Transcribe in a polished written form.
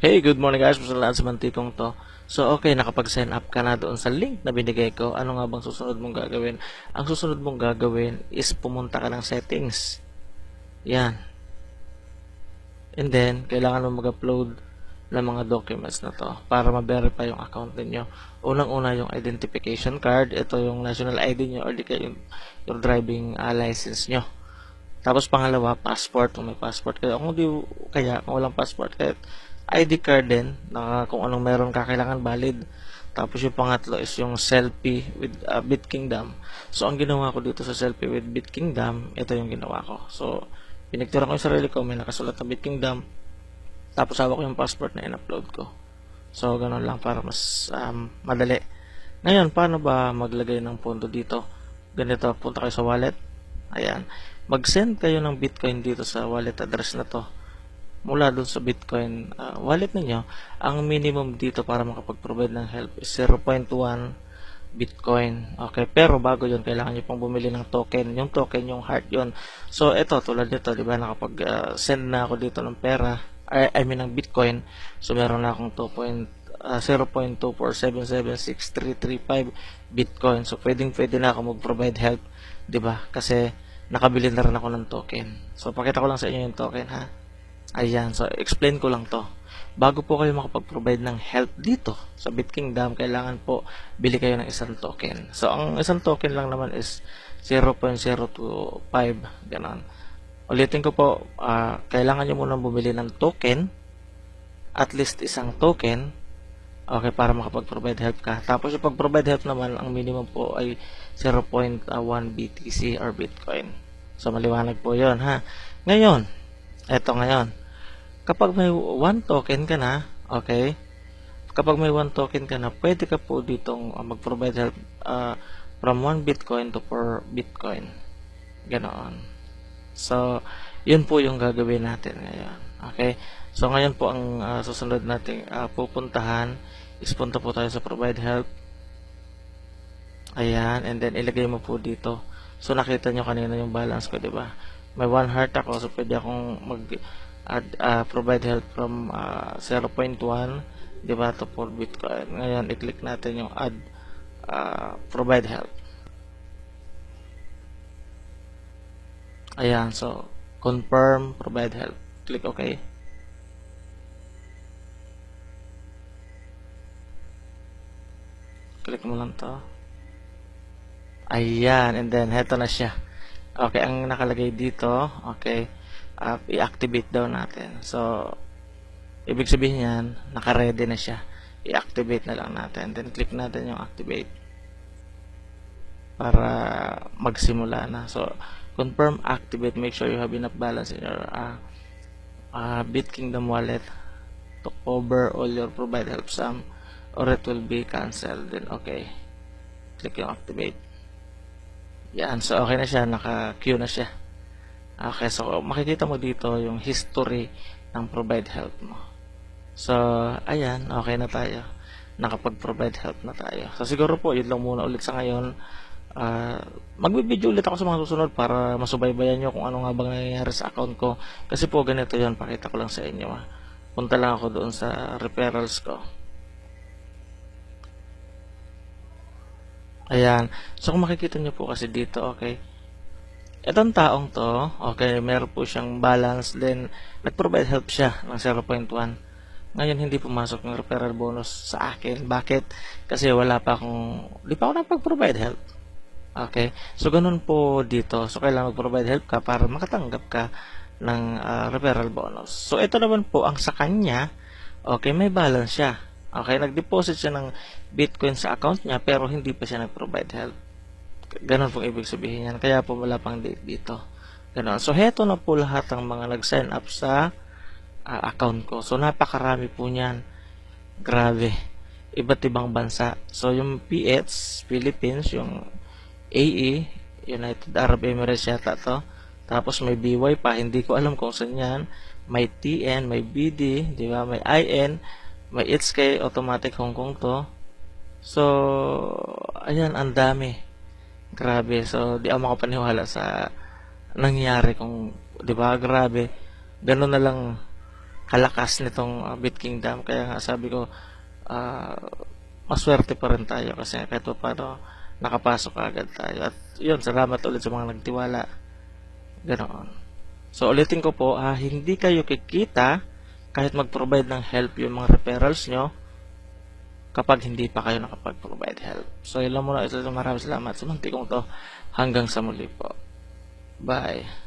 Hey, good morning guys. Masalamat sa mantikong to. So, okay, nakapag-sign up ka na doon sa link na binigay ko. Ano nga bang susunod mong gagawin? Ang susunod mong gagawin is pumunta ka ng settings. Yan. And then, kailangan mo mag-upload ng mga documents na to para ma-verify yung account ninyo. Unang-una yung identification card. Ito yung national ID nyo or di kaya yung driving license nyo. Tapos pangalawa, passport. Kung may passport kayo. Kung walang passport, kahit ID card din, na kung anong meron ka, kailangan valid. Tapos yung pangatlo is yung selfie with BitKingdom. So, ang ginawa ko dito sa selfie with BitKingdom, ito yung ginawa ko. So, pinicturean ko yung sarili ko, may nakasulat na BitKingdom. Tapos hawak ko yung passport na in-upload ko. So, ganun lang para mas madali. Ngayon, paano ba maglagay ng pondo dito? Ganito, punta kayo sa wallet. Ayan. Mag-send kayo ng Bitcoin dito sa wallet address na to. Mula dun sa Bitcoin wallet ninyo, ang minimum dito para makapag-provide ng help is 0.1 Bitcoin. Okay, pero bago yun, kailangan nyo pang bumili ng token. Yung token, yung heart yun. So, ito, tulad nito, di ba, nakapag-send na ako dito ng pera, I mean, ng Bitcoin. So, meron na akong 0.247763335 Bitcoin. So, pwede na ako mag-provide help, di ba? Kasi, nakabili na rin ako ng token. So, pakita ko lang sa inyo yung token, ha? Ayan, so explain ko lang to. Bago po kayo makapag-provide ng help dito sa BitKingdom, kailangan po bili kayo ng isang token. So, ang isang token lang naman is 0.025, ganon. Ulitin ko po, kailangan nyo munang bumili ng token, at least isang token, okay, para makapag-provide help ka. Tapos yung pag-provide help naman, ang minimum po ay 0.1 BTC or Bitcoin. So, maliwanag po yon ha. Ngayon, kapag may 1 token ka na, okay, kapag may 1 token ka na, pwede ka po ditong mag-provide help from 1 Bitcoin to 4 Bitcoin. Ganoon. So, yun po yung gagawin natin ngayon. Okay? So, ngayon po ang susunod nating pupuntahan is punta po tayo sa provide help. Ayan, and then ilagay mo po dito. So, nakita nyo kanina yung balance ko, di ba? May 1 heart ako, so pwede akong provide help from 0.1, di ba, to 4 Bitcoin. Ngayon, i-click natin yung add provide help. Ayan, so confirm provide help. Click OK. Click mo lang to. Ayan, and then heto na siya. Okay, ang nakalagay dito, okay, i-activate daw natin. So, ibig sabihin yan, naka-ready na siya. I-activate na lang natin. Then, click natin yung activate para magsimula na. So, confirm, activate, make sure you have enough balance in your BitKingdom wallet to cover all your provide help sum or it will be canceled. Then, okay. Click yung activate. Yan, so okay na siya, naka-queue na siya. Okay, so makikita mo dito yung history ng provide help mo. So, ayan, okay na tayo. Nakapag-provide help na tayo. So, siguro po, yun lang muna ulit sa ngayon. Magbibideo ulit ako sa mga susunod para masubaybayan nyo kung ano nga bang nangyayari sa account ko. Kasi po, ganito yun, pakita ko lang sa inyo. Punta lang ako doon sa referrals ko. Ayan. So, kung makikita nyo po kasi dito, okay, itong taong to, okay, meron po siyang balance, then nag-provide help siya ng 0.1. Ngayon, hindi pumasok yung referral bonus sa akin. Bakit? Kasi di pa ako napag-provide help. Okay? So, ganun po dito. So, kailangan mag-provide help ka para makatanggap ka ng referral bonus. So, ito naman po, ang sa kanya, okay, may balance siya. Okay, nag-deposit siya ng Bitcoin sa account niya pero hindi pa siya nag-provide help. Ganon pong ibig sabihin yan. Kaya po wala pang date dito. Ganon. So, heto na po lahat ng mga nag-sign up sa account ko. So, napakarami po niyan. Grabe. Iba't ibang bansa. So, yung PH, Philippines, yung AE, United Arab Emirates yata to. Tapos may BY pa. Hindi ko alam kung saan yan. May TN, may BD, di ba? May IN, may HK, automatic Hong Kong to. So, ayan, ang dami. Grabe. So, di ako makapaniwala sa nangyari kung, di ba, grabe. Ganun na lang kalakas nitong BitKingdom. Kaya nga sabi ko, ah, maswerte pa rin tayo kasi kahit pa paano nakapasok agad tayo. At yun, salamat ulit sa mga nagtiwala. Ganoon. So ulitin ko po, hindi kayo kikita kahit mag-provide ng help yung mga referrals nyo kapag hindi pa kayo nakapag-provide help. So yun lang muna. Maraming salamat sa muntikong to. Hanggang sa muli po. Bye.